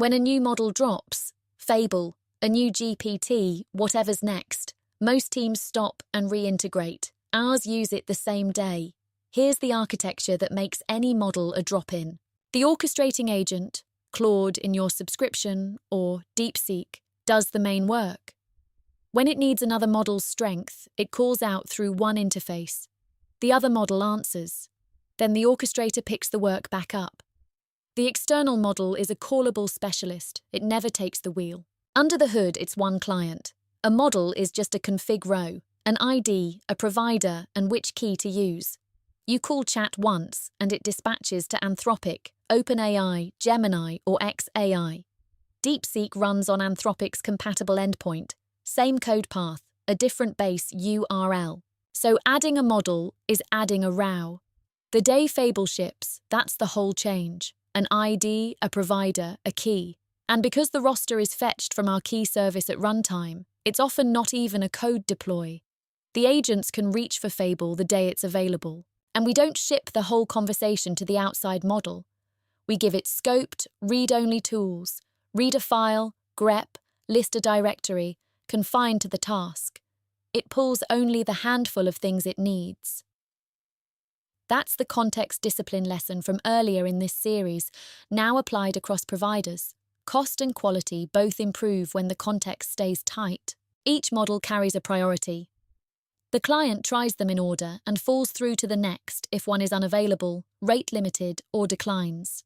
When a new model drops, Fable, a new GPT, whatever's next, most teams stop and reintegrate. Ours use it the same day. Here's the architecture that makes any model a drop-in. The orchestrating agent, Claude in your subscription, or DeepSeek, does the main work. When it needs another model's strength, it calls out through one interface. The other model answers. Then the orchestrator picks the work back up. The external model is a callable specialist. It never takes the wheel. Under the hood, it's one client. A model is just a config row, an ID, a provider, and which key to use. You call chat once, and it dispatches to Anthropic, OpenAI, Gemini, or xAI. DeepSeek runs on Anthropic-compatible endpoint. Same code path, a different base URL. So adding a model is adding a row. The day Fable ships, that's the whole change. An ID, a provider, a key. And because the roster is fetched from our key service at runtime, it's often not even a code deploy. The agents can reach for Fable the day it's available. And we don't ship the whole conversation to the outside model. We give it scoped, read-only tools, read a file, grep, list a directory, confined to the task. It pulls only the handful of things it needs. That's the context discipline lesson from earlier in this series, now applied across providers. Cost and quality both improve when the context stays tight. Each model carries a priority. The client tries them in order and falls through to the next if one is unavailable, rate-limited, or declines.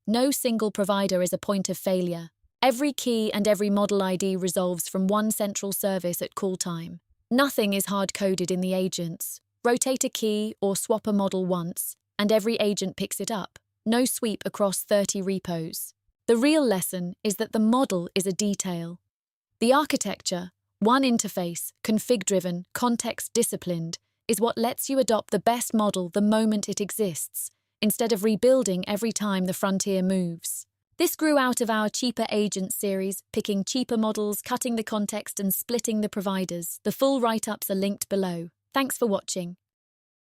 No single provider is a point of failure. Every key and every model ID resolves from one central service at call time. Nothing is hard-coded in the agents. Rotate a key or swap a model once, and every agent picks it up. No sweep across 30 repos. The real lesson is that the model is a detail. The architecture, one interface, config-driven, context-disciplined, is what lets you adopt the best model the moment it exists, instead of rebuilding every time the frontier moves. This grew out of our Cheaper Agents series, picking cheaper models, cutting the context, and splitting the providers. The full write-ups are linked below. Thanks for watching.